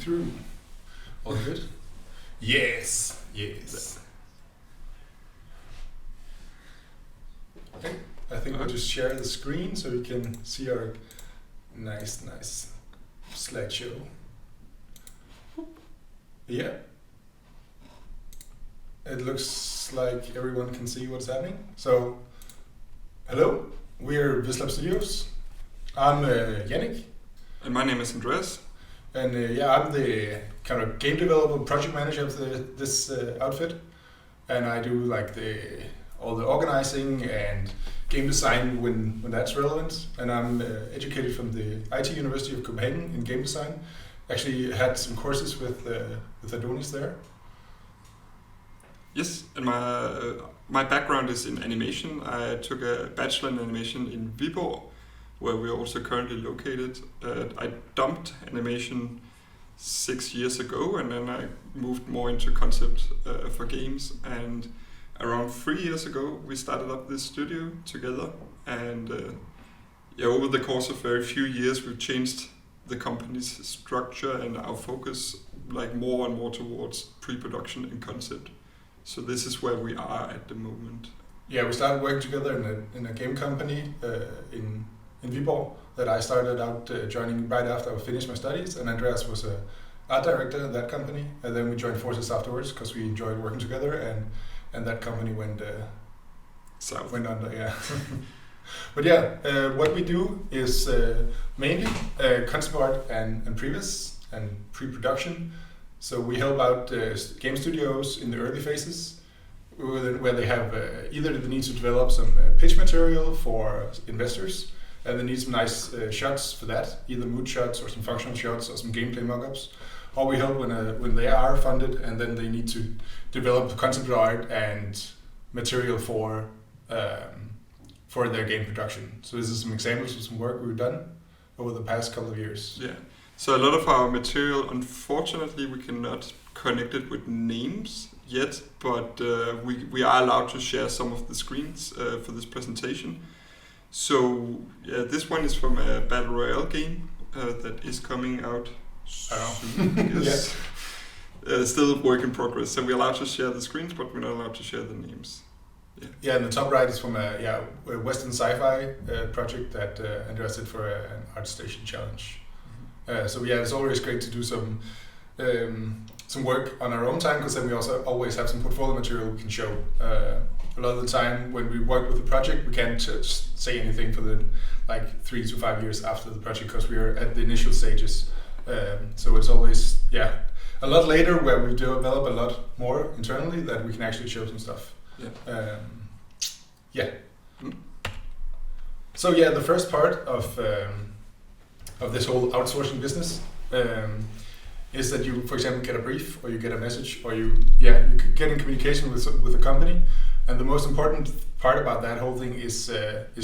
through. All good? Yes. Okay, I think we'll just share the screen so you can see our nice slideshow. Yeah. It looks like everyone can see what's happening. So, hello, we're Vizlab Studios. I'm Jannick. And my name is Andreas. And I'm the kind of game developer, project manager of this outfit. And I do like all the organizing and game design when that's relevant. And I'm educated from the IT University of Copenhagen in game design. Actually had some courses with Adonis there. Yes, and my background is in animation. I took a bachelor in animation in Viborg, where we're also currently located. I dumped animation 6 years ago, and then I moved more into concept for games. And around 3 years ago, we started up this studio together. And over the course of very few years, we've changed the company's structure and our focus like more and more towards pre-production and concept. So this is where we are at the moment. Yeah, we started working together in a game company in Viborg that I started out joining right after I finished my studies, and Andreas was an art director in that company, and then we joined forces afterwards because we enjoyed working together, and that company went under. Yeah. But what we do is mainly concept art and previz and pre-production. So we help out game studios in the early phases where they have either the need to develop some pitch material for investors, and they need some nice shots for that, either mood shots or some functional shots or some gameplay mockups. Or we help when they are funded and then they need to develop concept art and material for their game production. So this is some examples of some work we've done over the past couple of years. Yeah. So a lot of our material, unfortunately, we cannot connect it with names yet, but we are allowed to share some of the screens for this presentation. So this one is from a Battle Royale game that is coming out soon. Yes. Still work in progress. So we're allowed to share the screens, but we're not allowed to share the names. Yeah, and the top right is from a Western sci-fi project that Andreas did for an ArtStation challenge. So it's always great to do some work on our own time, because then we also always have some portfolio material we can show. A lot of the time when we work with the project, we can't just say anything for the 3 to 5 years after the project, because we are at the initial stages. So it's always a lot later where we develop a lot more internally that we can actually show some stuff. So the first part of this whole outsourcing business is that you, for example, get a brief or you get a message, or you get in communication with a company. And the most important part about that whole thing is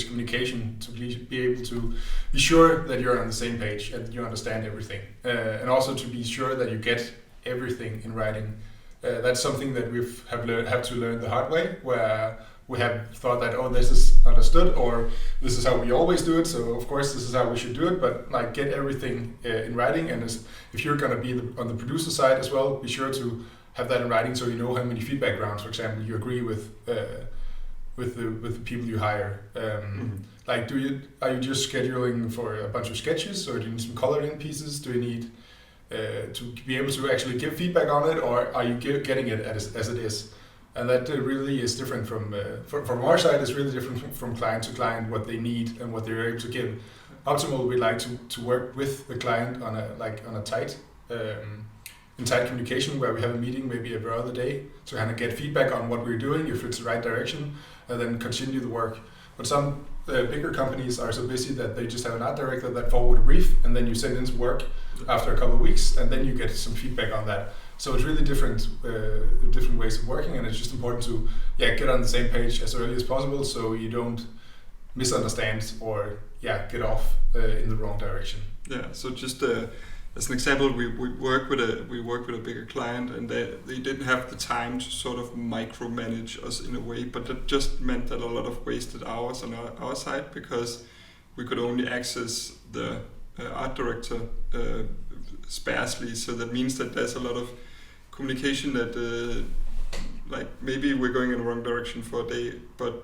communication, to be able to be sure that you're on the same page and you understand everything, and also to be sure that you get everything in writing. That's something that we have to learn the hard way, where we have thought that, this is understood, or this is how we always do it, so of course this is how we should do it, but get everything in writing. And if you're going to be on the producer side as well, be sure to have that in writing, so you know how many feedback rounds, for example, you agree with the people you hire. Are you just scheduling for a bunch of sketches, or do you need some colored in pieces? Do you need to be able to actually give feedback on it, or are you getting it as it is? And that really is different from our side. It's really different from client to client, what they need and what they're able to give. Optimally, we like to work with the client on a tight communication, where we have a meeting maybe every other day to kind of get feedback on what we're doing, if it's the right direction, and then continue the work. But some bigger companies are so busy that they just have an art director that forward a brief, and then you send in work after a couple of weeks, and then you get some feedback on that. So it's really different ways of working, and it's just important to get on the same page as early as possible, so you don't misunderstand or get off in the wrong direction. Yeah. So just as an example, we work with a bigger client, and they didn't have the time to sort of micromanage us in a way, but that just meant that a lot of wasted hours on our side, because we could only access the art director sparsely. So that means that there's a lot of communication that like maybe we're going in the wrong direction for a day, but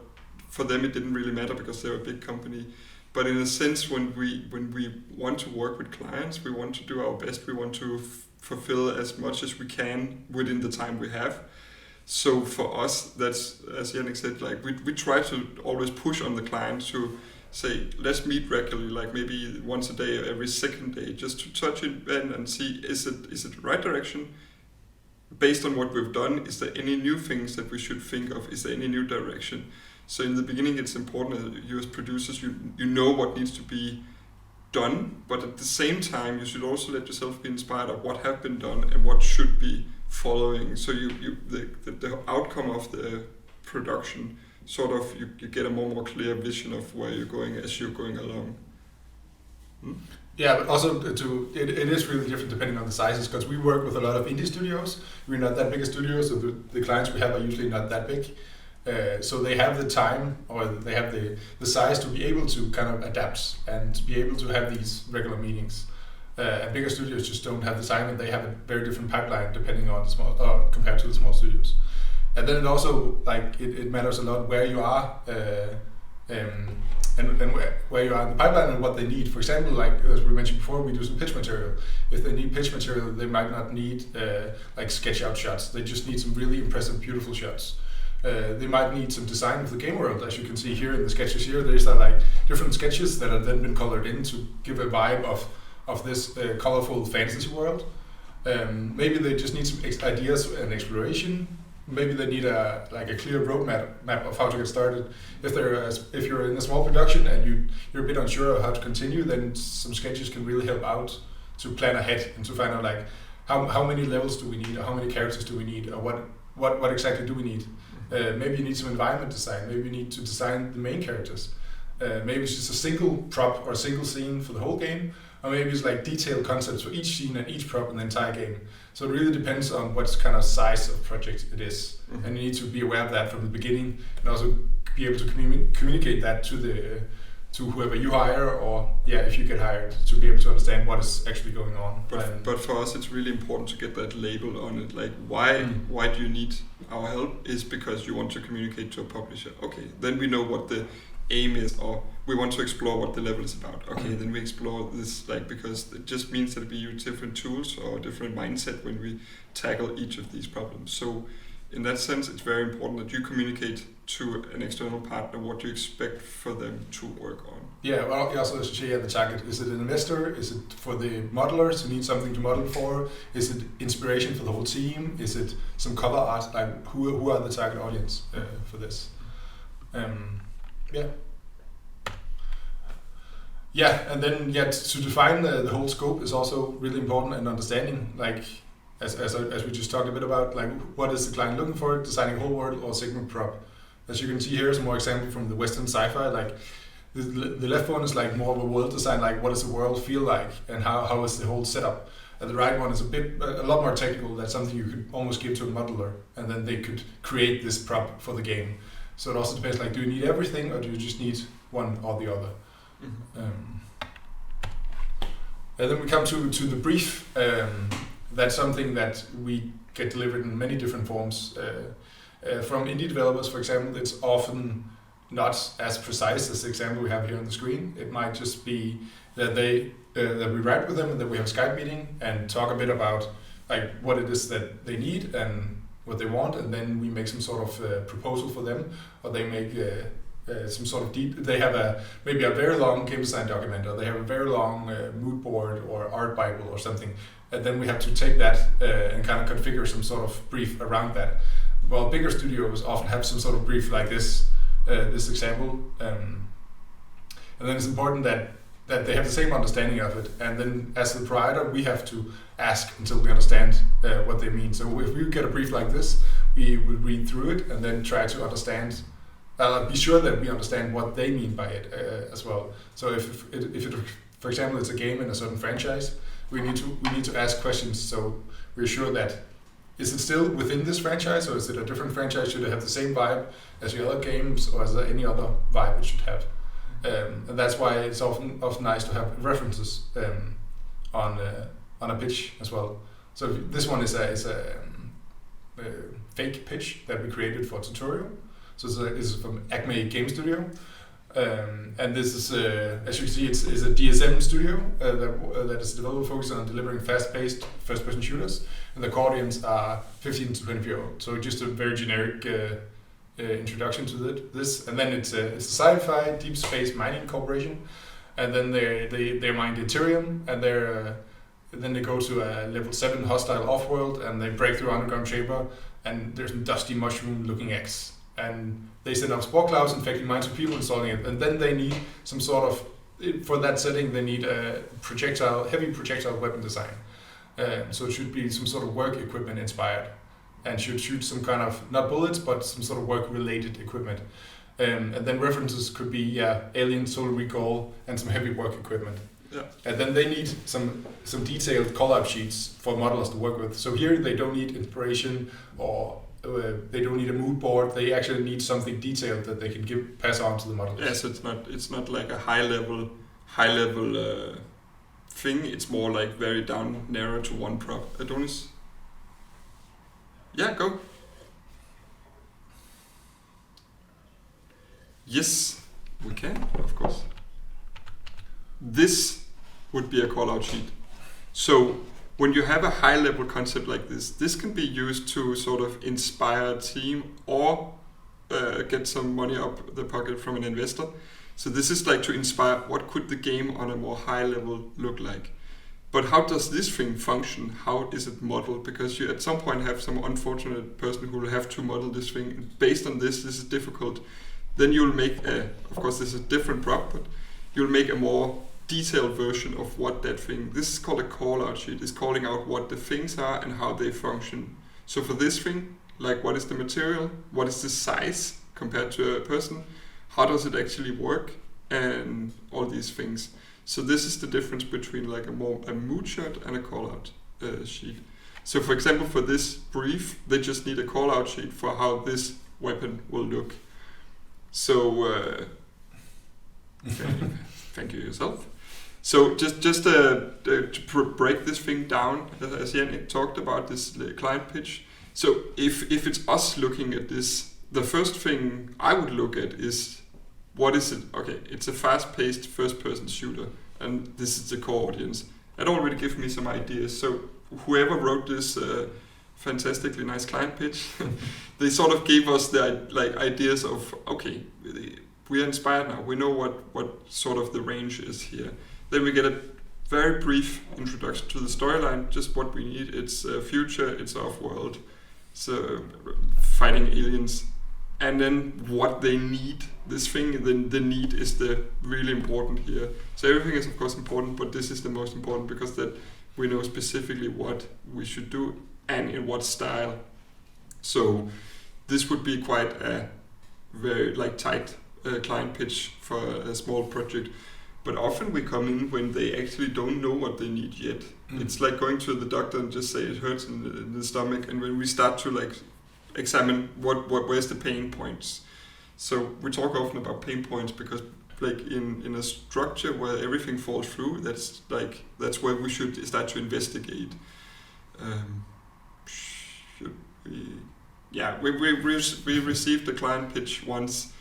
for them it didn't really matter because they're a big company. But in a sense, when we want to work with clients, we want to do our best. We want to fulfill as much as we can within the time we have. So for us, that's, as Jannick said, like we try to always push on the client to say, let's meet regularly, like maybe once a day or every second day, just to touch it and see, is it the right direction? Based on what we've done, is there any new things that we should think of? Is there any new direction? So in the beginning, it's important that you as producers, you know what needs to be done, but at the same time, you should also let yourself be inspired of what have been done and what should be following. So the outcome of the production, sort of, you get a more clear vision of where you're going as you're going along. Yeah, but also it is really different depending on the sizes, because we work with a lot of indie studios. We're not that big a studio, so the clients we have are usually not that big. So they have the time, or they have the size to be able to kind of adapt and to be able to have these regular meetings. And bigger studios just don't have the time, and they have a very different pipeline depending on the small compared to the small studios. And then it also, like, it matters a lot where you are and where you are in the pipeline and what they need. For example, like as we mentioned before, we do some pitch material. If they need pitch material, they might not need like sketch out shots. They just need some really impressive, beautiful shots. They might need some design of the game world. As you can see here in the sketches here, there's like different sketches that have then been colored in to give a vibe of this colorful fantasy world. Maybe they just need some ideas and exploration. Maybe they need a clear roadmap of how to get started. If you're in a small production and you're a bit unsure of how to continue, then some sketches can really help out to plan ahead and to find out like how many levels do we need, or how many characters do we need, or what exactly do we need. Maybe you need some environment design. Maybe you need to design the main characters. Maybe it's just a single prop or a single scene for the whole game, or maybe it's like detailed concepts for each scene and each prop in the entire game. So it really depends on what kind of size of project it is, and you need to be aware of that from the beginning, and also be able to communicate that to whoever you hire, or if you get hired, to be able to understand what is actually going on. But for us, it's really important to get that label on it. Like, why do you need our help? Is because you want to communicate to a publisher. Okay, then we know what the aim is, or we want to explore what the level is about. Okay, then we explore this, like, because it just means that we use different tools or different mindset when we tackle each of these problems. So in that sense, it's very important that you communicate to an external partner what you expect for them to work on. Yeah, well, also as you say, the target, is it an investor? Is it for the modelers who need something to model for? Is it inspiration for the whole team? Is it some cover art? Like, who are the target audience for this? And then to define the whole scope is also really important, and understanding, like, as we just talked a bit about, like, what is the client looking for, designing a whole world or segment prop. As you can see here, some more examples from the Western sci-fi. Like the left one is like more of a world design, like what does the world feel like and how is the whole setup. And the right one is a lot more technical. That's something you could almost give to a modeler, and then they could create this prop for the game. So it also depends, like, do you need everything, or do you just need one or the other? And then we come to the brief. That's something that we get delivered in many different forms. From indie developers, for example, it's often not as precise as the example we have here on the screen. It might just be that that we write with them, and that we have a Skype meeting and talk a bit about like what it is that they need and what they want, and then we make some sort of proposal for them, or they make some sort of they have maybe a very long game design document, or they have a very long mood board or art bible or something, and then we have to take that and kind of configure some sort of brief around that. Well, bigger studios often have some sort of brief like this example, and then it's important that they have the same understanding of it, and then as the provider we have to ask until we understand what they mean. So if we get a brief like this, we would read through it and then try to understand, be sure that we understand what they mean by it as well. So if it, for example, it's a game in a certain franchise, we need to ask questions, so we're sure that is it still within this franchise, or is it a different franchise? Should it have the same vibe as the other games, or is there any other vibe it should have? And that's why it's often nice to have references on on a pitch as well. So this one is a fake pitch that we created for a tutorial. So it's from Acme Game Studio. And this is, as you can see, it's a DSM studio that is developer focused on delivering fast-paced first-person shooters. And the core audience are 15 to 24-year-olds. So just a very generic introduction to this. And then it's a sci-fi deep space mining corporation. And then they mine Ethereum, and then they go to a level 7 hostile off-world, and they break through underground chamber, and there's a dusty mushroom-looking X. And they send up spore clouds infecting minds of people installing it. And then they need some sort of, for that setting, they need a heavy projectile weapon design. So it should be some sort of work equipment inspired, and should shoot some kind of, not bullets, but some sort of work-related equipment. And then references could be Alien, Total Recall, and some heavy work equipment. Yeah. And then they need some detailed call-out sheets for modelers to work with. So here they don't need inspiration, or they don't need a mood board. They actually need something detailed that they can pass on to the modelers. Yeah, so it's not like a high level thing. It's more like very down, narrow to one prop. Adonis? Yeah, go. Yes, we can, of course. This would be a call-out sheet. So when you have a high-level concept like this can be used to sort of inspire a team or get some money up the pocket from an investor. So this is like to inspire what could the game on a more high level look like. But how does this thing function? How is it modeled? Because you at some point have some unfortunate person who will have to model this thing. Based on this is difficult. Then you'll make of course this is a different prop, but you'll make a more detailed version of what that thing, this is called a call-out sheet, is calling out what the things are and how they function. So for this thing, like what is the material, what is the size compared to a person, how does it actually work, and all these things. So this is the difference between like a mood shot and a call-out sheet. So for example, for this brief, they just need a call-out sheet for how this weapon will look. So thank you yourself. So just to break this thing down, as Jannick talked about this client pitch. So if it's us looking at this, the first thing I would look at is, what is it? Okay, it's a fast-paced first-person shooter, and this is the core audience. That already gives me some ideas. So whoever wrote this fantastically nice client pitch, they sort of gave us the ideas of, okay, we are inspired now. We know what sort of the range is here. Then we get a very brief introduction to the storyline, just what we need. It's future, it's off-world, so fighting aliens. And then what they need, this thing, the need is the really important here. So everything is of course important, but this is the most important because that we know specifically what we should do and in what style. So this would be quite a very tight client pitch for a small project. But often we come in when they actually don't know what they need yet. It's like going to the doctor and just say it hurts in the stomach, and when we start to examine where's the pain points. So we talk often about pain points because in a structure where everything falls through, that's where we should start to investigate. We received a client pitch once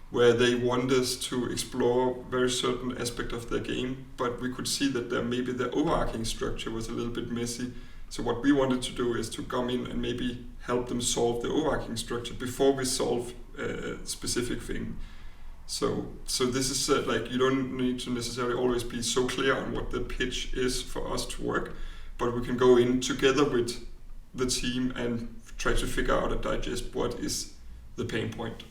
where they want us to explore very certain aspect of their game, but we could see that maybe the overarching structure was a little bit messy. So what we wanted to do is to come in and maybe help them solve the overarching structure before we solve a specific thing. So this is you don't need to necessarily always be so clear on what the pitch is for us to work, but we can go in together with the team and try to figure out and digest what is the pain point.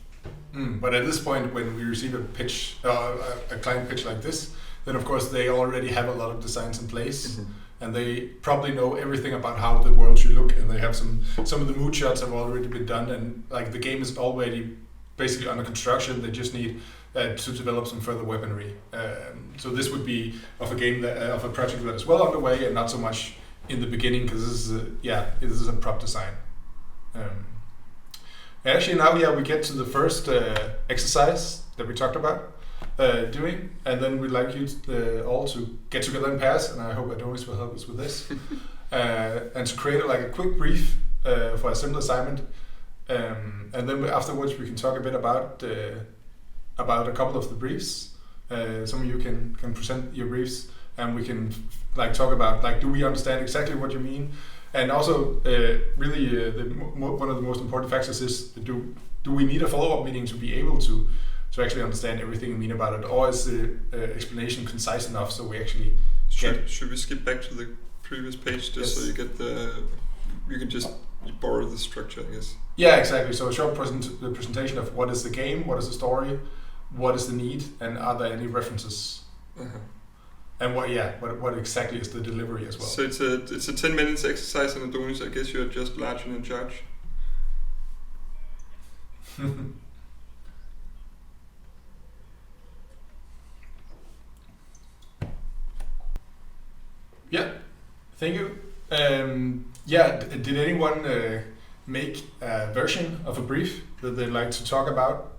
But at this point, when we receive a pitch, a client pitch like this, then of course they already have a lot of designs in place, and they probably know everything about how the world should look, and they have some of the mood shots have already been done, and the game is already basically under construction. They just need to develop some further weaponry. So this would be of a project that is well underway, and not so much in the beginning, because this is a prop design. Actually, now we get to the first exercise that we talked about, doing, and then we'd like you all to get together in pairs, and I hope Adonis will help us with this, and to create like a quick brief for a simple assignment, and then afterwards we can talk a bit about a couple of the briefs. Some of you can present your briefs, and we can like talk about like, do we understand exactly what you mean, and also really one of the most important factors is, do we need a follow-up meeting to be able to actually understand everything you mean about it, or is the explanation concise enough so we actually should we skip back to the previous page just so you get you can just borrow the structure, I guess. Yeah, exactly. So a short presentation of what is the game, what is the story, what is the need, and are there any references, and what exactly is the delivery as well. So it's a 10 minutes exercise, and Adonis, I guess you're just large and in charge. Yeah, thank you. Did anyone make a version of a brief that they'd like to talk about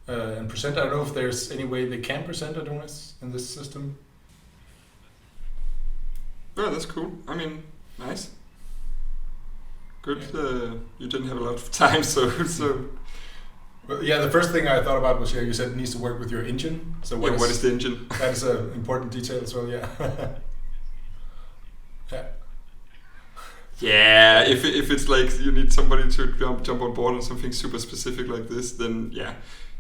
and present? I don't know if there's any way they can present Adonis in this system. Oh, that's cool. I mean, nice. Good. You didn't have a lot of time, so. Well, yeah, the first thing I thought about was you said it needs to work with your engine. So what is the engine? That is an important detail as well. Yeah. Yeah, if it's like you need somebody to jump on board on something super specific like this, then yeah.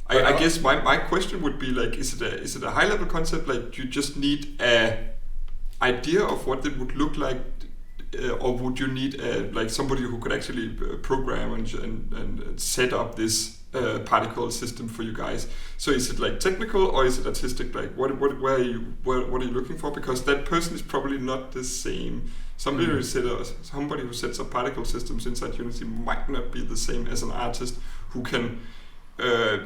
I guess my question would be like, is it a high level concept, like you just need a idea of what it would look like, or would you need like somebody who could actually program and set up this particle system for you guys? So is it like technical or is it artistic? Like what are you looking for? Because that person is probably not the same. Somebody who sets up particle systems inside Unity might not be the same as an artist who can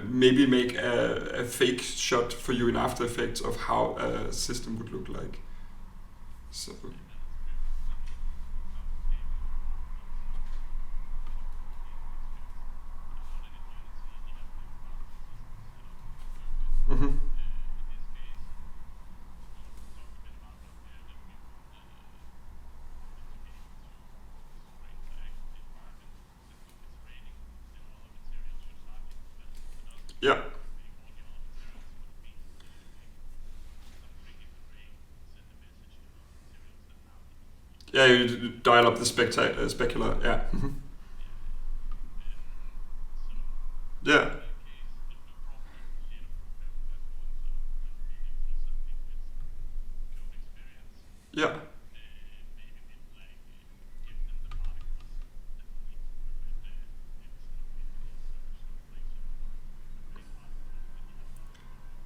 maybe make a fake shot for you in After Effects of how a system would look like. So. Mm-hmm. Yeah. Yeah, you dial up the specular. Yeah. Mm-hmm. Yeah. Yeah.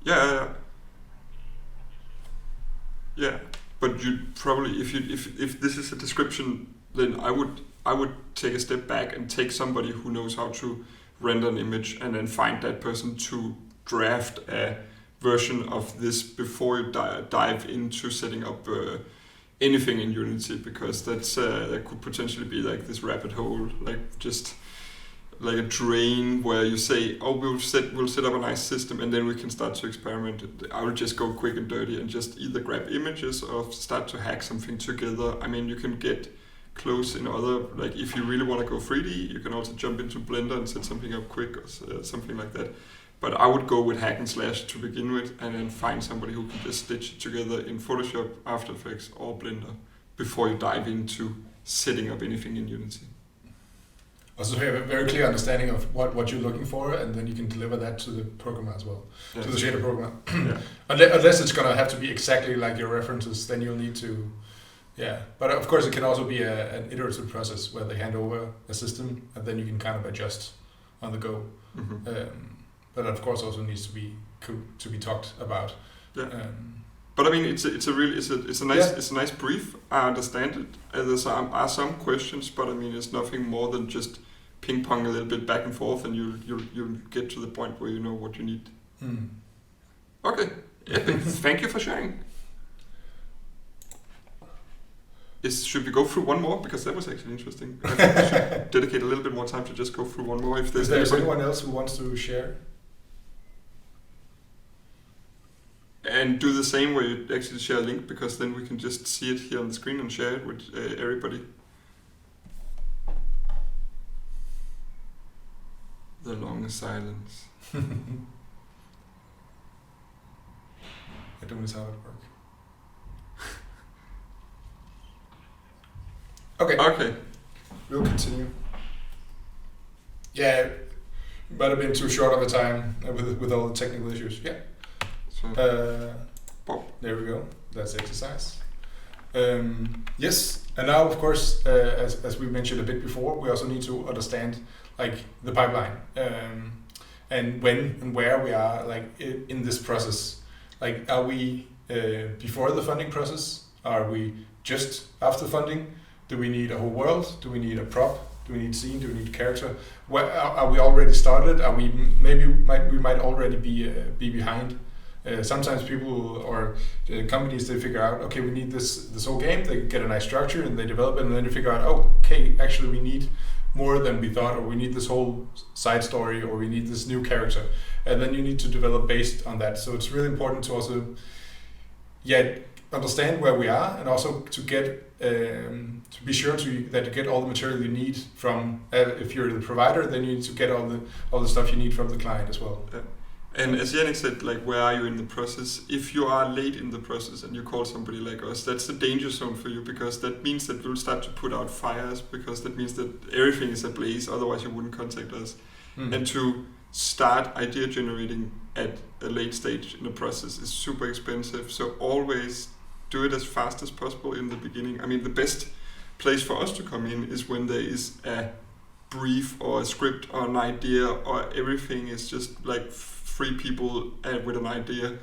Yeah. Yeah. But you probably, if this is a description, then I would take a step back and take somebody who knows how to render an image and then find that person to draft a version of this before you dive into setting up anything in Unity, because that could potentially be like this rabbit hole, like just like a drain where you say, oh, we'll set up a nice system and then we can start to experiment. I will just go quick and dirty and just either grab images or start to hack something together. I mean, you can get close in other, like if you really want to go 3D, you can also jump into Blender and set something up quick or something like that. But I would go with hack and slash to begin with, and then find somebody who can just stitch it together in Photoshop, After Effects, or Blender before you dive into setting up anything in Unity. Also, you have a very clear understanding of what you're looking for, and then you can deliver that to the programmer as well, to the shader programmer. Yeah. Unless it's going to have to be exactly like your references, then you'll need to, But of course, it can also be an iterative process where they hand over a system, and then you can kind of adjust on the go. Mm-hmm. But of course, also needs to be talked about. Yeah. But I mean, it's a nice brief. I understand it. There are some questions, but I mean, it's nothing more than just ping pong a little bit back and forth, and you'll get to the point where you know what you need. Mm. Okay, epic. Thank you for sharing. Should we go through one more, because that was actually interesting? I think we should dedicate a little bit more time to just go through one more. If there's anyone else who wants to share. And do the same where you actually share a link, because then we can just see it here on the screen and share it with everybody. The long silence. I don't know how it works. Okay. Okay. We'll continue. Yeah, might have been too short of a time with all the technical issues. Yeah. So, there we go. That's exercise. Yes, and now of course, as we mentioned a bit before, we also need to understand like the pipeline and when and where we are like in this process. Like, are we before the funding process? Are we just after funding? Do we need a whole world? Do we need a prop? Do we need scene? Do we need character? Where are we already started? Are we we might already be behind? Sometimes people or companies, they figure out, okay, we need this whole game. They get a nice structure and they develop it, and then they figure out, oh, okay, actually we need more than we thought, or we need this whole side story, or we need this new character, and then you need to develop based on that. So it's really important to also, understand where we are, and also to get to be sure that you get all the material you need from. If you're the provider, then you need to get all the stuff you need from the client as well. Yeah. And as Jannick said, like, where are you in the process? If you are late in the process and you call somebody like us, that's the danger zone for you, because that means that you'll start to put out fires, because that means that everything is ablaze, otherwise you wouldn't contact us. And to start idea generating at a late stage in the process is super expensive, so always do it as fast as possible in the beginning. I mean, the best place for us to come in is when there is a brief or a script or an idea, or everything is just like 3 people with an idea,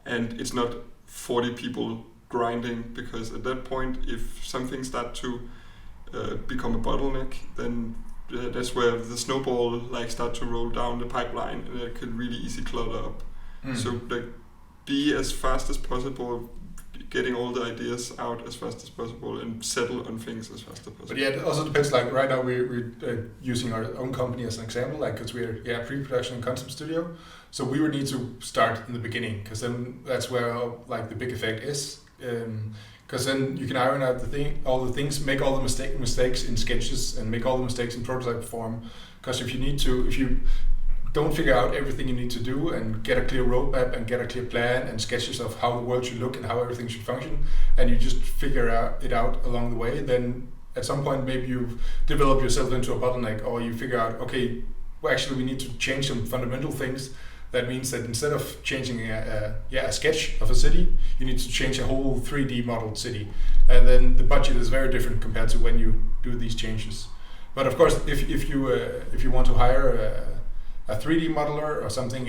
and it's not 40 people grinding, because at that point, if something starts to become a bottleneck, then that's where the snowball like start to roll down the pipeline, and it could really easily clutter up. So like, be as fast as possible, getting all the ideas out as fast as possible, and settle on things as fast as possible. But yeah, it also depends. Like right now, we're using our own company as an example, like because we're pre-production and concept studio. So we would need to start in the beginning, because then that's where like the big effect is. Because then you can iron out all the things, make all the mistakes in sketches, and make all the mistakes in prototype form. Because if you don't figure out everything you need to do and get a clear roadmap and get a clear plan and sketches of how the world should look and how everything should function, and you just figure it out along the way, then at some point maybe you develop yourself into a bottleneck, or you figure out, okay, well, actually we need to change some fundamental things. That means that instead of changing a sketch of a city, you need to change a whole 3D modeled city, and then the budget is very different compared to when you do these changes. But of course, if you want to hire a 3D modeler or something,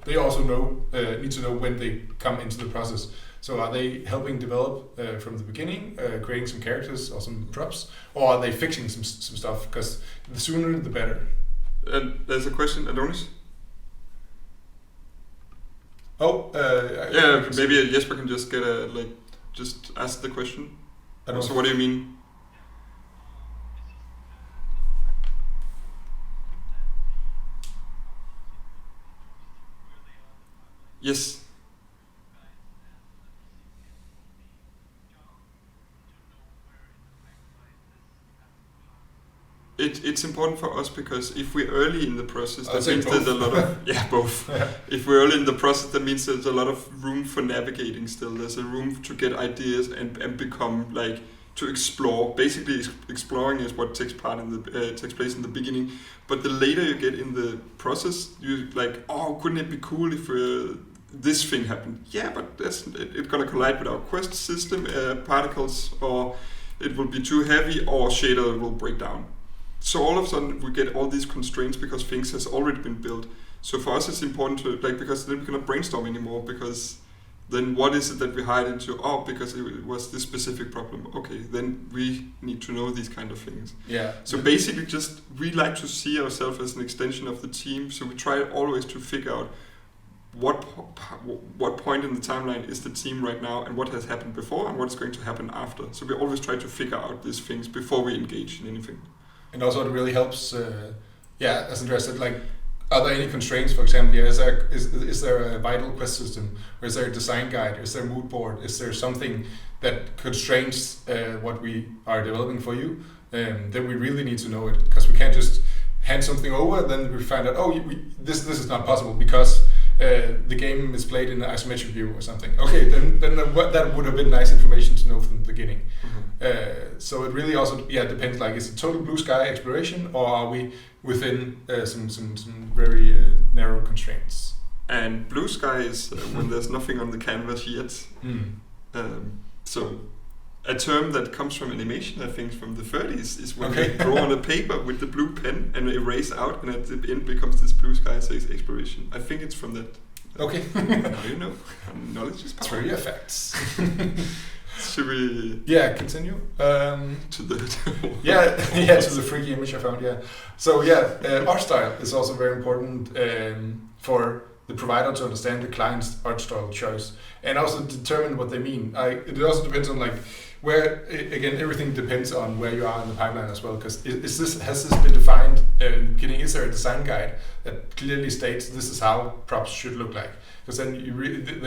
they also need to know when they come into the process. So are they helping develop from the beginning, creating some characters or some props, or are they fixing some stuff? Because the sooner the better. And there's a question, Adonis. Maybe Jesper can just just ask the question. So what do you mean? Yes. It's important for us, because if we're early in the process, that means there's a lot of both. If we're early in the process, that means there's a lot of room for navigating still. There's a room to get ideas and become like to explore. Basically, exploring is what takes place in the beginning. But the later you get in the process, you like, oh, couldn't it be cool if this thing happened? Yeah, but it's gonna collide with our quest system, particles, or it will be too heavy, or shader will break down. So all of a sudden we get all these constraints because things has already been built. So for us it's important to because then we cannot brainstorm anymore, because then what is it that we hide into? Oh, because it was this specific problem. Okay, then we need to know these kind of things. Yeah. So basically we like to see ourselves as an extension of the team. So we try always to figure out what point in the timeline is the team right now, and what has happened before, and what's going to happen after. So we always try to figure out these things before we engage in anything. And also it really helps, as Andreas said, like Are there any constraints, for example? Yeah, is there a vital quest system? Or is there a design guide? Is there a mood board? Is there something that constrains what we are developing for you? Then we really need to know it, because we can't just hand something over, then we find out, this is not possible because the game is played in an isometric view or something. Okay, then that would have been nice information to know from the beginning. So it really also depends. Like, is it total blue sky exploration, or are we within some very narrow constraints? And blue sky is when there's nothing on the canvas yet. So a term that comes from animation, I think from the 30s, is when they draw on a paper with the blue pen and erase out, and at the end becomes this blue sky says exploration. I think it's from that. Okay. Now you know. Knowledge is power. Trivia facts. Should we? Yeah, continue. To the to the freaky image I found. Yeah. So art style is also very important for the provider to understand the client's art style choice and also determine what they mean. It also depends on like where, again, everything depends on where you are in the pipeline as well. Because has this been defined? Is there a design guide that clearly states this is how props should look like? Because then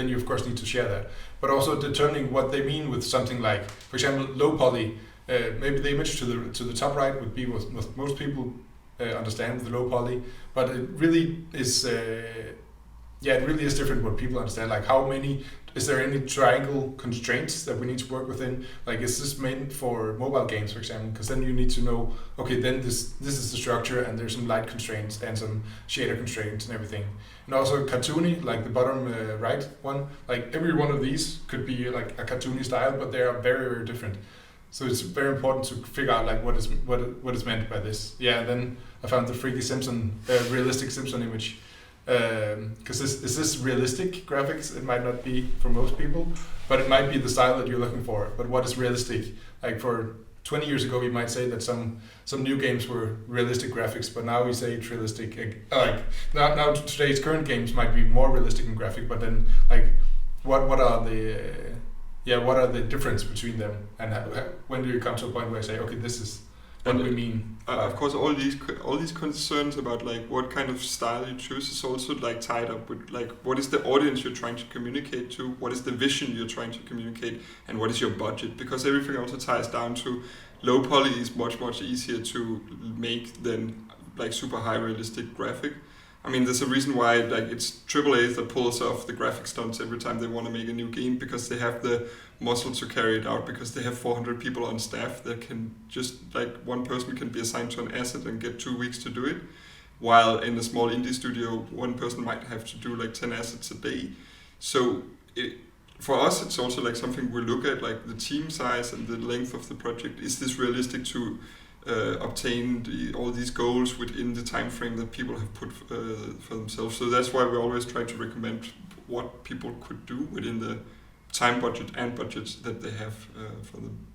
you of course need to share that. But also determining what they mean with something like, for example, low poly. Maybe the image to the top right would be what most people understand with the low poly, but it really is. It really is different what people understand. Like, how many? Is there any triangle constraints that we need to work within? Like, is this meant for mobile games, for example? Because then you need to know, okay, then this is the structure, and there's some light constraints and some shader constraints and everything. And also cartoony, like the bottom right one. Like, every one of these could be like a cartoony style, but they are very, very different. So it's very important to figure out like what is meant by this. Yeah, and then I found the freaky Simpson, realistic Simpson image. Because is this realistic graphics? It might not be for most people, but it might be the style that you're looking for. But what is realistic? Like, for 20 years ago, you might say that some new games were realistic graphics, but now we say it's realistic. Like now today's current games might be more realistic in graphic, but then like what are the difference between them, and when do you come to a point where you say, okay, this is what we mean? Of course, all these concerns about like what kind of style you choose is also like tied up with like what is the audience you're trying to communicate to, what is the vision you're trying to communicate, and what is your budget, because everything also ties down to low poly is much easier to make than like super high realistic graphic. I mean, there's a reason why like it's AAA that pulls off the graphic stunts every time they want to make a new game, because they have the muscle to carry it out, because they have 400 people on staff that can just like one person can be assigned to an asset and get 2 weeks to do it, while in a small indie studio one person might have to do like 10 assets a day. So for us it's also like something we look at, like the team size and the length of the project. Is this realistic to obtain all these goals within the time frame that people have put for themselves? So that's why we always try to recommend what people could do within the time budget and budgets that they have for them.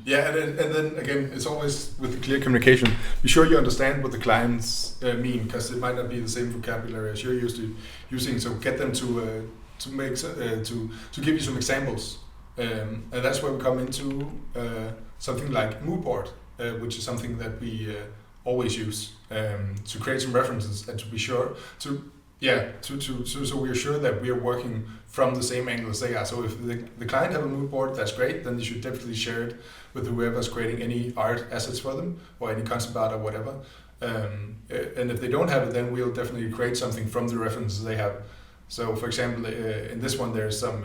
Yeah, and then again, it's always with the clear communication. Be sure you understand what the clients mean, because it might not be the same vocabulary as you're used to using. So get them to give you some examples, and that's where we come into something like mood board, which is something that we always use to create some references and to be sure so we are sure that we are working from the same angle as they are. So if the client have a mood board, that's great. Then you should definitely share it with whoever's creating any art assets for them or any concept art or whatever. And if they don't have it, then we'll definitely create something from the references they have. So for example, in this one, there's some.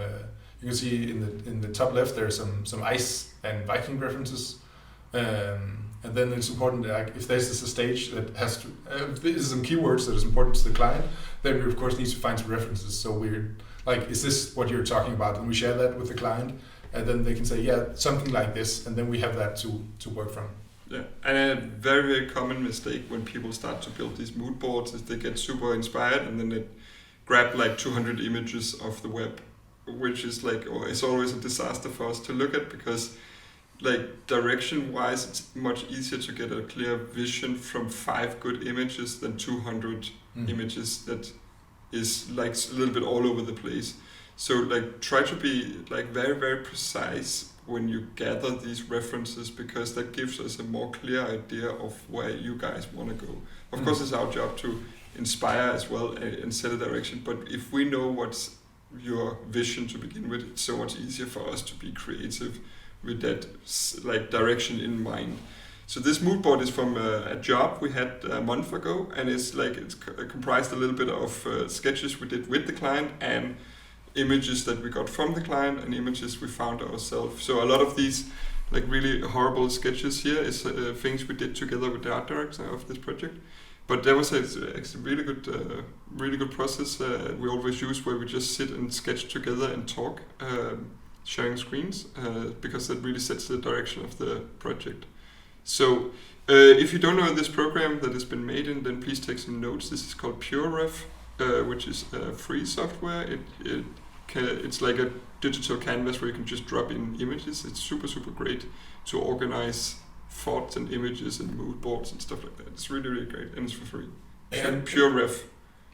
You can see in the top left there's some ice and Viking references. And then it's important, like, if this is a stage that has to, this is some keywords that is important to the client, then we of course need to find some references. So we're like, is this what you're talking about? And we share that with the client, and then they can say, yeah, something like this, and then we have that to work from. Yeah, and a very common mistake when people start to build these mood boards is they get super inspired and then they grab like 200 images off the web, which is like, or it's always a disaster for us to look at, because like direction wise it's much easier to get a clear vision from 5 good images than 200 images that is like a little bit all over the place. So like try to be like very precise when you gather these references, because that gives us a more clear idea of where you guys want to go. Of course, it's our job to inspire as well and set a direction, but if we know what's your vision to begin with, it's so much easier for us to be creative with that like direction in mind. So this mood board is from a job we had a month ago, and it's comprised a little bit of sketches we did with the client and images that we got from the client and images we found ourselves. So a lot of these like really horrible sketches here is things we did together with the art director of this project. But that was a really good process we always use, where we just sit and sketch together and talk, sharing screens, because that really sets the direction of the project. So if you don't know this program that has been made in, then please take some notes. This is called PureRef, which is free software. It's like a digital canvas where you can just drop in images. It's super great to organize thoughts and images and mood boards and stuff like that. It's really great, and it's for free. And PureRef,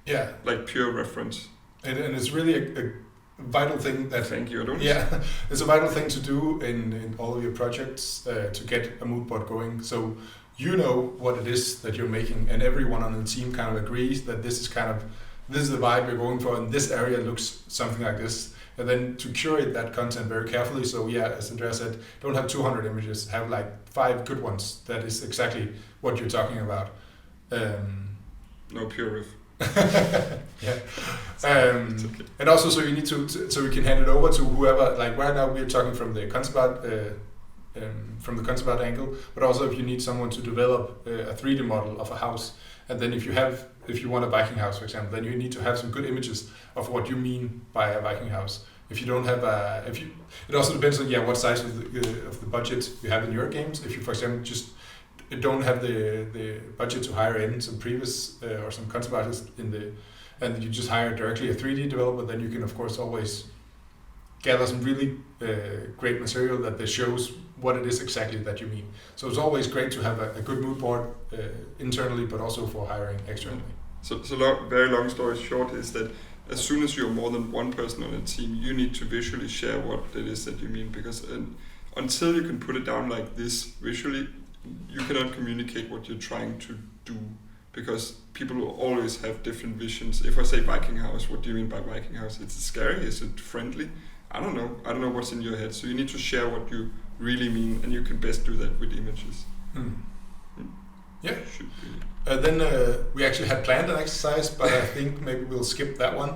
yeah, like pure reference. And it's really a vital thing that. Thank you, Adonis. Yeah, it's a vital thing to do in all of your projects to get a mood board going. So you know what it is that you're making, and everyone on the team kind of agrees that this is the vibe you're going for, and this area looks something like this. And then to curate that content very carefully. So yeah, as Andreas said, don't have 200 images, have like 5 good ones. That is exactly what you're talking about. No PureRef. Yeah. It's okay. And also, so you need to so we can hand it over to whoever. Like right now, we're talking from the concept art angle, but also if you need someone to develop a 3D model of a house, and then if you want a Viking house, for example, then you need to have some good images of what you mean by a Viking house. If you don't have it also depends on what size of the budget you have in your games. If you, for example, just don't have the budget to hire in some Pre-viz or some concept artists and you just hire directly a 3D developer, then you can of course always gather some really great material that shows what it is exactly that you mean. So it's always great to have a good mood board internally, but also for hiring externally. So very long story short is that as soon as you're more than one person on a team, you need to visually share what it is that you mean, because until you can put it down like this visually, you cannot communicate what you're trying to do, because people will always have different visions. If I say Viking house, what do you mean by Viking house? Is it scary? Is it friendly? I don't know what's in your head. So you need to share what you really mean, and you can best do that with images. Yeah. Should be. Then we actually had planned an exercise, but I think maybe we'll skip that one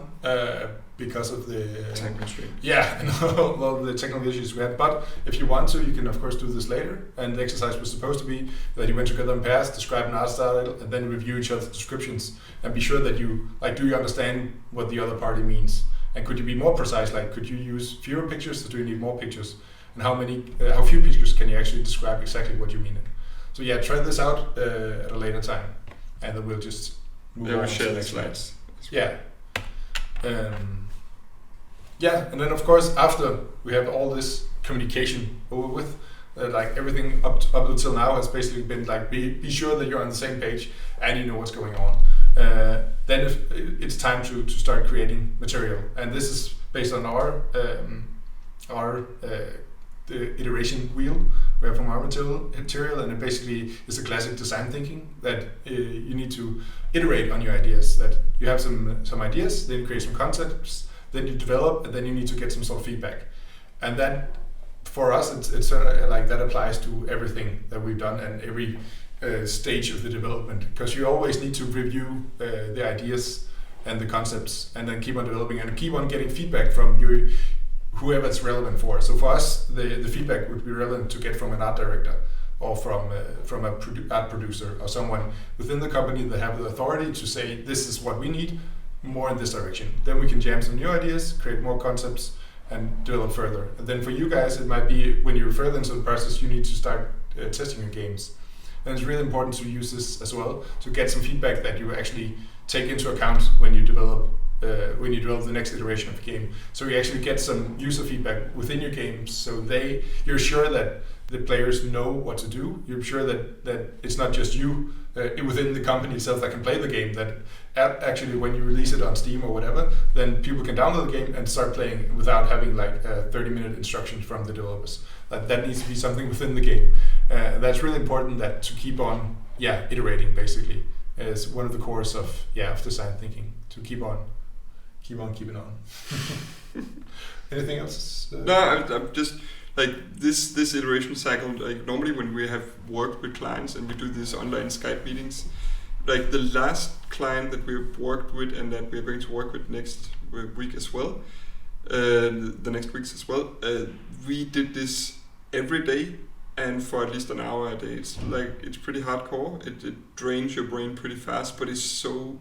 because of the time constraint. Yeah, and all the technical issues we had. But if you want to, you can of course do this later. And the exercise was supposed to be that you went together in pairs, describe an art style, and then review each other's descriptions, and be sure that you do you understand what the other party means, and could you be more precise? Like, could you use fewer pictures, or do you need more pictures? And how few pictures can you actually describe exactly what you mean? So yeah, try this out at a later time, and then we'll just move on. We'll to share the the next slides. Yeah. And then of course after we have all this communication over with, like everything up until now has basically been like be sure that you're on the same page and you know what's going on. Then it's time to start creating material, and this is based on our the iteration wheel we have from our material, and it basically is a classic design thinking that you need to iterate on your ideas. That you have some ideas, then you create some concepts, then you develop, and then you need to get some sort of feedback. And that, for us, it's like that applies to everything that we've done and every stage of the development, because you always need to review the ideas and the concepts, and then keep on developing and keep on getting feedback from whoever it's relevant for. So for us, the feedback would be relevant to get from an art director or from a art producer or someone within the company that have the authority to say, this is what we need, more in this direction. Then we can jam some new ideas, create more concepts, and develop further. And then for you guys, it might be when you're further into the process, you need to start testing your games. And it's really important to use this as well to get some feedback that you actually take into account when you develop the next iteration of the game. So you actually get some user feedback within your games, so you're sure that the players know what to do. You're sure that it's not just you within the company itself that can play the game, that actually when you release it on Steam or whatever, then people can download the game and start playing without having like 30-minute instructions from the developers. that needs to be something within the game. That's really important that to keep on iterating basically is one of the cores of design thinking, to keep on keeping on. Anything else? No, I'm just like this iteration cycle. Like normally when we have worked with clients and we do these online Skype meetings, like the last client that we've worked with and that we're going to work with next week as well, the next weeks as well, we did this every day and for at least an hour a day. It's pretty hardcore. It drains your brain pretty fast, but it's so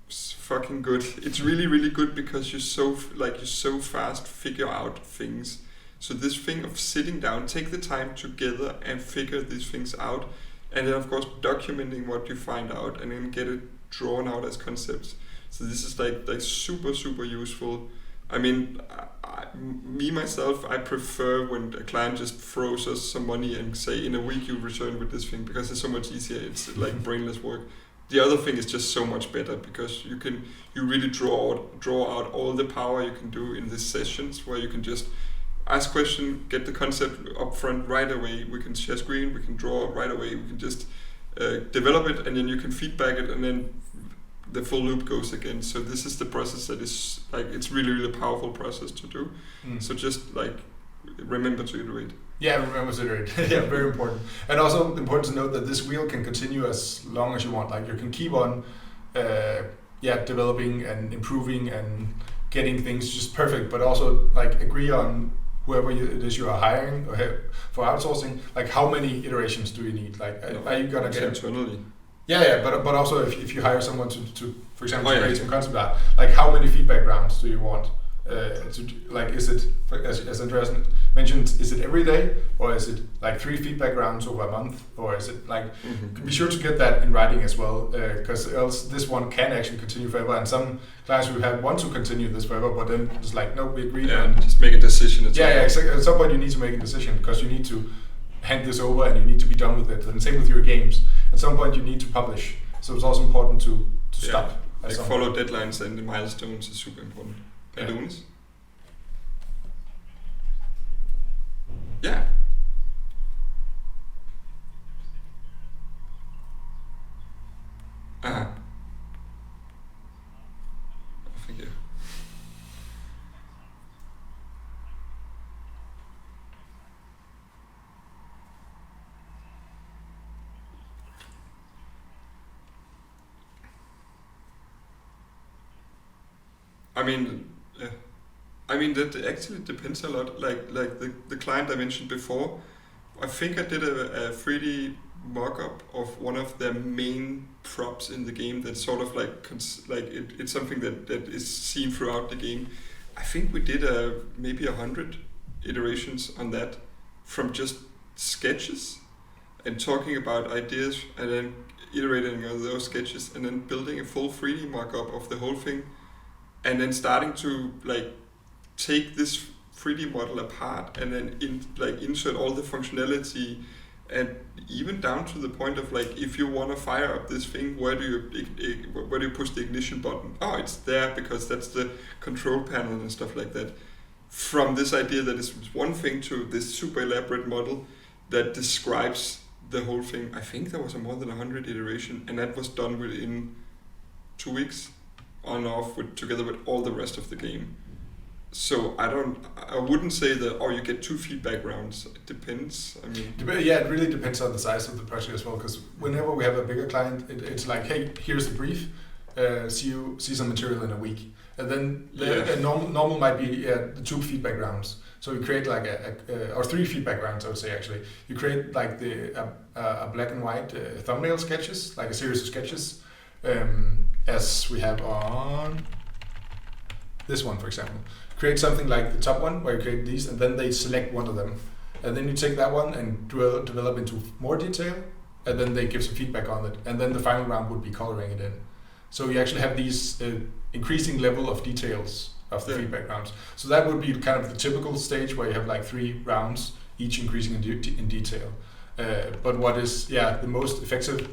fucking good. It's really, really good because you so fast figure out things. So this thing of sitting down, take the time together and figure these things out, and then of course documenting what you find out and then get it drawn out as concepts. So this is like super, super useful. I mean, myself, I prefer when a client just throws us some money and say in a week you return with this thing, because it's so much easier. It's like brainless work. The other thing is just so much better because you really draw out all the power you can do in these sessions, where you can just ask question, get the concept up front right away. We can share screen, we can draw right away. We can just develop it, and then you can feedback it, and then the full loop goes again. So this is the process that is like, it's really, really powerful process to do. So just like remember to iterate. Yeah, remember to iterate. Yeah, very important. And also important to note that this wheel can continue as long as you want. Like you can keep on developing and improving and getting things just perfect, but also like agree on whoever it is you are hiring or for outsourcing, like how many iterations do you need? Like are you gonna get internally? But also if you hire someone to for example, create some concept art, like how many feedback rounds do you want? Is it, as Andreas mentioned, is it every day, or is it like 3 feedback rounds over a month, or is it like be sure to get that in writing as well, because else this one can actually continue forever, and some clients who want to continue this forever, but then it's like no, we agreed and just make a decision. Exactly. At some point you need to make a decision because you need to hand this over and you need to be done with it, and same with your games. At some point you need to publish, so it's also important to stop. Like follow deadlines and the milestones is super important. Yeah. Yeah. Thank you. I mean that actually depends a lot. Like the client I mentioned before, I think I did a 3D mock-up of one of the main props in the game that's sort of it's something that is seen throughout the game. I think we did maybe 100 iterations on that, from just sketches and talking about ideas and then iterating on those sketches and then building a full 3D mock-up of the whole thing, and then starting to take this 3D model apart and then insert all the functionality, and even down to the point of if you want to fire up this thing, where do you push the ignition button? Oh, it's there because that's the control panel and stuff like that. From this idea that is one thing to this super elaborate model that describes the whole thing. I think there was more than 100 iteration, and that was done within 2 weeks on and off together with all the rest of the game. So I wouldn't say that you get 2 feedback rounds. It depends. I mean, it really depends on the size of the project as well. Because whenever we have a bigger client, it's like, hey, here's the brief. See some material in a week, and then normal might be the 2 feedback rounds. So you create or 3 feedback rounds, I would say actually. You create a black and white thumbnail sketches, like a series of sketches, as we have on this one, for example. Create something like the top one where you create these, and then they select one of them, and then you take that one and develop into more detail, and then they give some feedback on it, and then the final round would be coloring it in. So you actually have these increasing level of details of the feedback rounds. So that would be kind of the typical stage where you have 3 rounds, each increasing in detail. But what is the most effective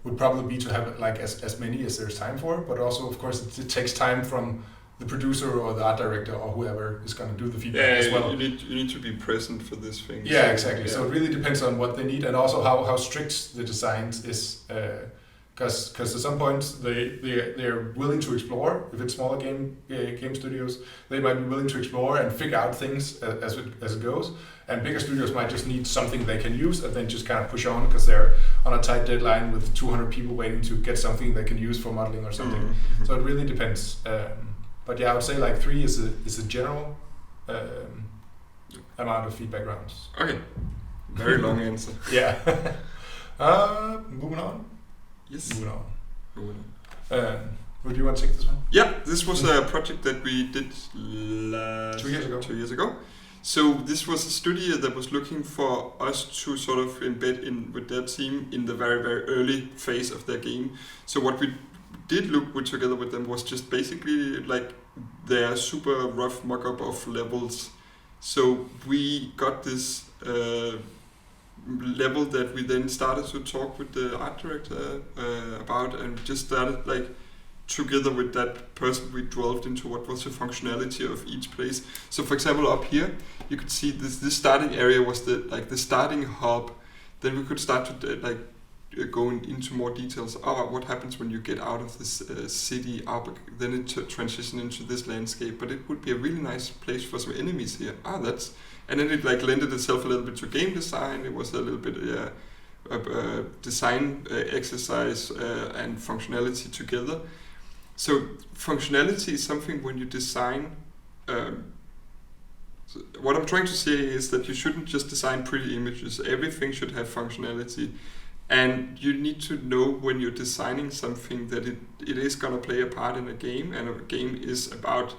would probably be to have as many as there's time for, but also of course it takes time from the producer or the art director or whoever is going to do the feedback as well. You need to be present for this thing. Yeah, exactly. So it really depends on what they need and also how strict the designs is. Because at some points they're willing to explore. If it's smaller game studios, they might be willing to explore and figure out things as it goes. And bigger studios might just need something they can use and then just kind of push on because they're on a tight deadline with 200 people waiting to get something they can use for modeling or something. Mm-hmm. So it really depends. But yeah, I would say like 3 is a general amount of feedback rounds. Okay. Very long answer. Yeah. Moving on. Yes. Moving on. Would you want to take this one? Yeah, this was a project that we did 2 years ago. So this was a studio that was looking for us to sort of embed in with their team in the very, very early phase of their game. So what we did look together with them was just basically like their super rough mock-up of levels. So we got this level that we then started to talk with the art director about, and just started like together with that person we delved into what was the functionality of each place. So for example, up here you could see this starting area was the starting hub. Then we could start to going into more details. What happens when you get out of this city? Then it transitions into this landscape, but it would be a really nice place for some enemies here. And then it like lended itself a little bit to game design. It was a little bit design exercise and functionality together. So functionality is something when you design. So what I'm trying to say is that you shouldn't just design pretty images. Everything should have functionality. And you need to know when you're designing something that it is going to play a part in a game, and a game is about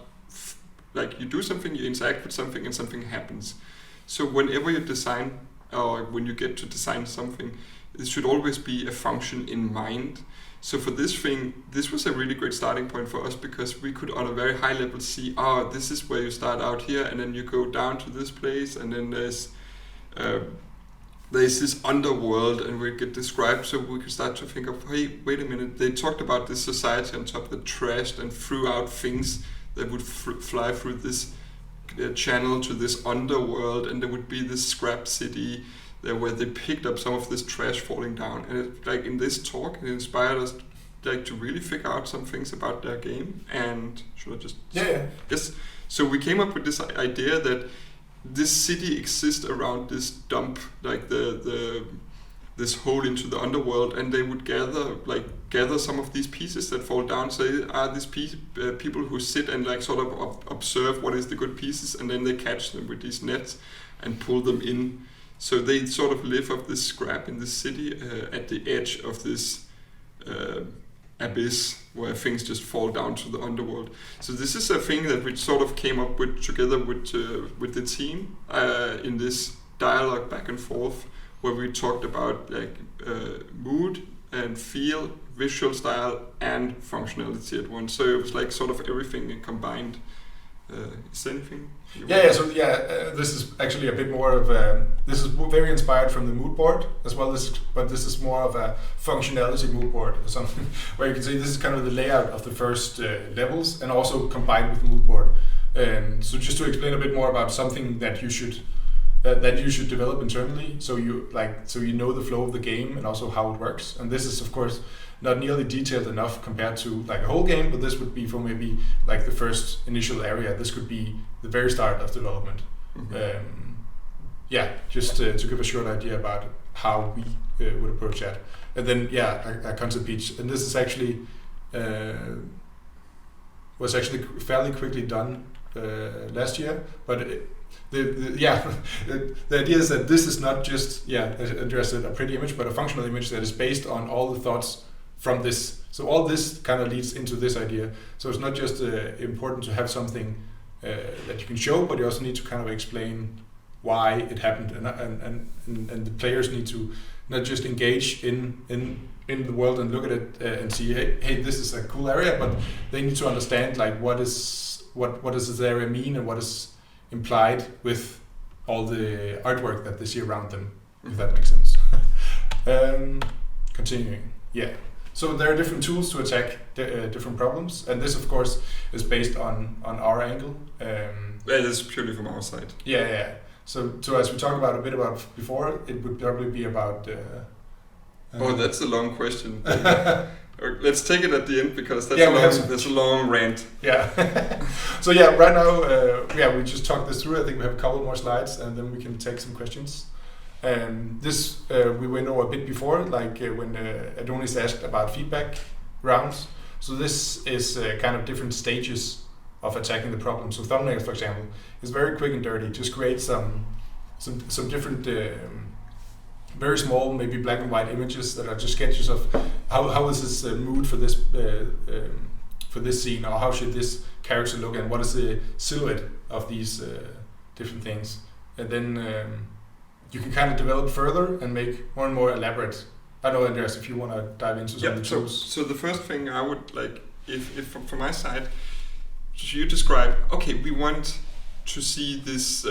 like you do something, you interact with something, and something happens. So whenever you design, or when you get to design something, it should always be a function in mind. So for this thing, this was a really great starting point for us because we could on a very high level see, this is where you start out here, and then you go down to this place, and then there's this underworld, and we get described, so we could start to think of, hey, wait a minute, they talked about this society on top that trashed and threw out things that would fly through this channel to this underworld, and there would be this scrap city there where they picked up some of this trash falling down. And it, like in this talk, it inspired us like to really figure out some things about their game. And should I just... Yeah. Yes. So we came up with this idea that this city exists around this dump, like this hole into the underworld, and they would gather some of these pieces that fall down. So these people who sit and like sort of observe what is the good pieces, and then they catch them with these nets and pull them in. So they sort of live off this scrap in this city at the edge of this abyss where things just fall down to the underworld. So this is a thing that we sort of came up with together with the team in this dialogue back and forth, where we talked about like mood and feel, visual style, and functionality at once. So it was like sort of everything combined. Is there anything? This is actually a bit more of this is very inspired from the mood board as well, but this is more of a functionality mood board or something, where you can see this is kind of the layout of the first levels, and also combined with the mood board. So just to explain a bit more about something that you should develop internally, so you know the flow of the game and also how it works. And this is of course not nearly detailed enough compared to like a whole game, but this would be for maybe like the first initial area. This could be the very start of development. Mm-hmm. Just to give a short idea about how we would approach that. And then a concept each. And this is actually was actually fairly quickly done last year, but the idea is that this is not just as Andreas said, a pretty image, but a functional image that is based on all the thoughts from this. So all this kind of leads into this idea. So it's not just important to have something that you can show, but you also need to kind of explain why it happened, and the players need to not just engage in the world and look at it and see, hey, this is a cool area, but they need to understand like what does this area mean, and what is implied with all the artwork that they see around them, if that makes sense. Continuing, So there are different tools to attack different problems, and this, of course, is based on our angle. This is purely from our side. Yeah. So as we talked about a bit about before, it would probably be about. That's a long question. Let's take it at the end because that's a long rant. Yeah. So yeah, right now, we just talked this through. I think we have a couple more slides, and then we can take some questions. This we went over a bit before, like when Adonis asked about feedback rounds. So this is kind of different stages of attacking the problem. So thumbnails, for example, is very quick and dirty. Just create some different very small, maybe black and white images that are just sketches of how is this mood for this scene, or how should this character look, and what is the silhouette of these different things, and then you can kind of develop further and make more and more elaborate. I don't know, Andreas, if you want to dive into some of the tools. So the first thing I would like, if from my side, you describe, okay, we want to see this.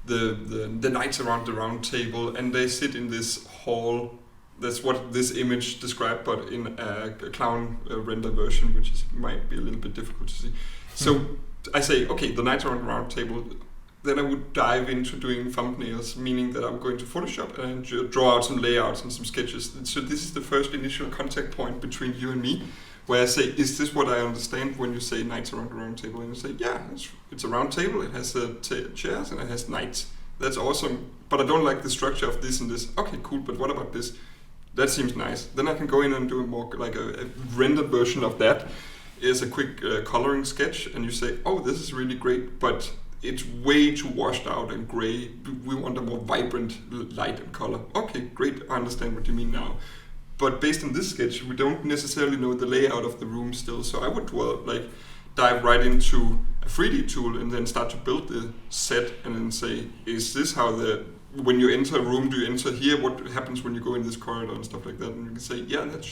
The knights around the round table, and they sit in this hall. That's what this image described, but in a clown render version, which might be a little bit difficult to see. So I say, okay, the knights around the round table. Then I would dive into doing thumbnails, meaning that I'm going to Photoshop and draw out some layouts and some sketches. So this is the first initial contact point between you and me, where I say, is this what I understand when you say knights around the round table? And you say, yeah, it's a round table, it has chairs and it has knights. That's awesome, but I don't like the structure of this and this. Okay, cool, but what about this? That seems nice. Then I can go in and do a more like a rendered version of that. Is a quick coloring sketch, and you say, oh, this is really great, but it's way too washed out and gray. We want a more vibrant light and color. Okay, great, I understand what you mean now. But based on this sketch, we don't necessarily know the layout of the room still. So I would dive right into a 3D tool and then start to build the set and then say, is this how when you enter a room, do you enter here? What happens when you go in this corridor and stuff like that? And you can say, yeah, that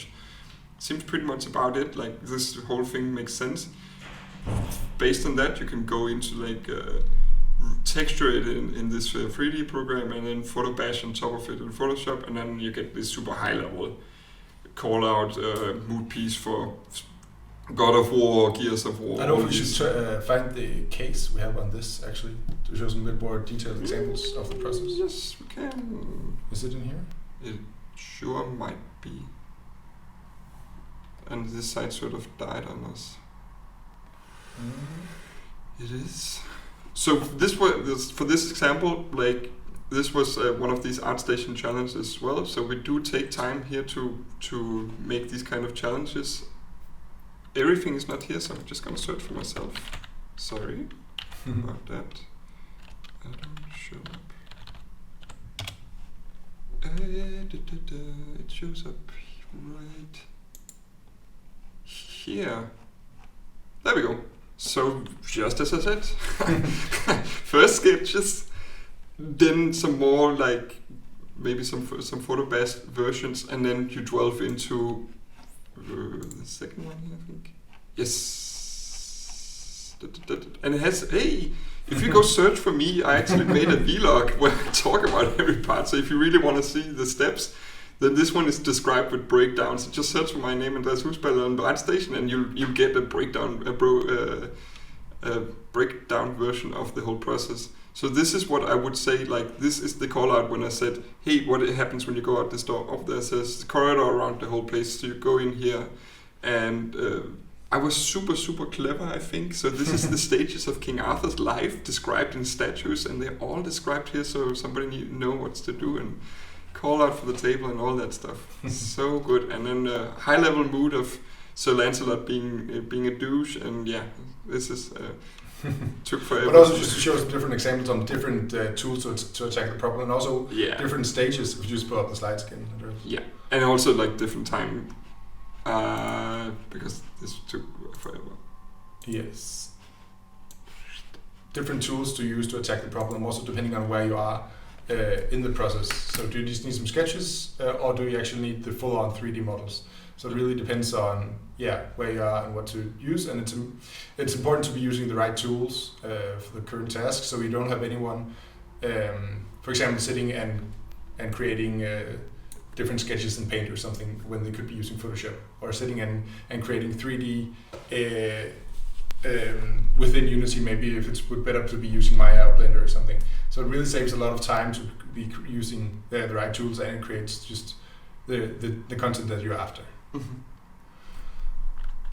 seems pretty much about it. Like this whole thing makes sense. Based on that, you can go into texture it in this 3D program and then photo bash on top of it in Photoshop, and then you get this super high level call out mood piece for God of War, Gears of War. I know if we should find the case we have on this actually to show some bit more detailed examples of the process. Yes, we can. Is it in here? It sure might be. And this side sort of died on us. It is. So for this example, this was one of these ArtStation challenges as well. So we do take time here to make these kind of challenges. Everything is not here, so I'm just gonna search for myself. Sorry about that. I don't show up. It shows up right here. There we go. So just as I said, first sketches, then some more maybe some photo based versions, and then you delve into the second one here, I think. Yes. And it has, if you go search for me, I actually made a vlog where I talk about every part. So if you really want to see the steps, then this one is described with breakdowns. So just search for my name, Andreas Husballer, on the ArtStation, and you'll get a breakdown, breakdown version of the whole process. So this is what I would say, this is the call out when I said, hey, what happens when you go out this door? Up there says corridor around the whole place. So you go in here, and I was super, super clever, I think. So this is the stages of King Arthur's life described in statues, and they're all described here, so somebody know what to do and call out for the table and all that stuff. So good. And then high level mood of Sir Lancelot being a douche, and yeah, this is took forever. But also just to show some different examples on different tools to attack the problem, and also different stages. If you just pull up the slides again. Yeah, and also different time, because this took forever. Yes. Different tools to use to attack the problem, also depending on where you are in the process. So do you just need some sketches, or do you actually need the full-on 3D models? So it really depends on where you are and what to use, and it's important to be using the right tools for the current task, so you don't have anyone, for example, sitting and creating different sketches in Paint or something when they could be using Photoshop, or sitting and creating 3D within Unity, maybe if it's better to be using Maya or Blender or something. So it really saves a lot of time to be using the right tools, and it creates just the content that you're after.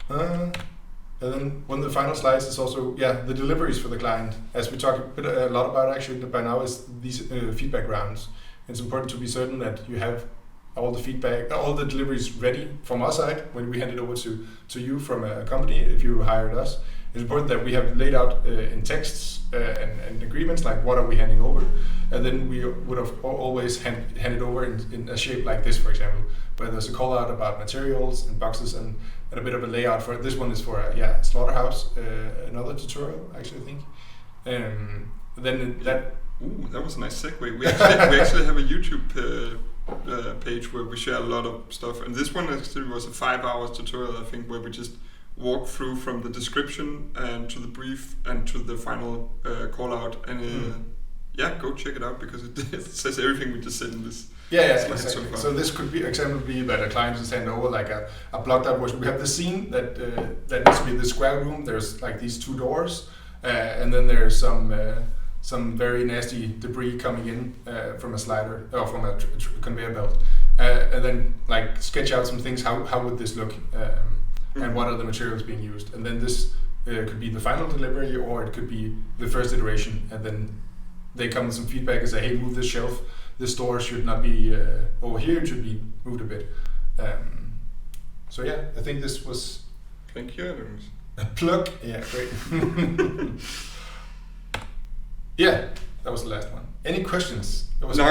And then one of the final slides is also the deliveries for the client. As we talked a lot about actually by now, is these feedback rounds. It's important to be certain that you have all the feedback, all the deliveries ready from our side when we hand it over to you from a company. If you hired us, it's important that we have laid out in texts and agreements, like what are we handing over, and then we would have always hand it over in a shape like this, for example, where there's a call out about materials and boxes and a bit of a layout for it. This one is for a slaughterhouse, another tutorial actually, I think. Then that. Ooh, that was a nice segue. We actually have a YouTube page where we share a lot of stuff, and this one actually was a 5-hour tutorial, I think, where we just walk through from the description and to the brief and to the final call out, and go check it out, because it says everything we just said in this. Exactly. So this could be that a client just hand over like a blocked out version. We have the scene that needs to be the square room. There's like these 2 doors, and then there's some very nasty debris coming in from a slider or from a conveyor belt, and then like sketch out some things. How would this look, and what are the materials being used? And then this could be the final delivery, or it could be the first iteration. And then they come with some feedback and say, hey, move this shelf. This door should not be over here. It should be moved a bit. So I think this was. Thank you, Andreas. A plug. Yeah, great. That was the last one. Any questions?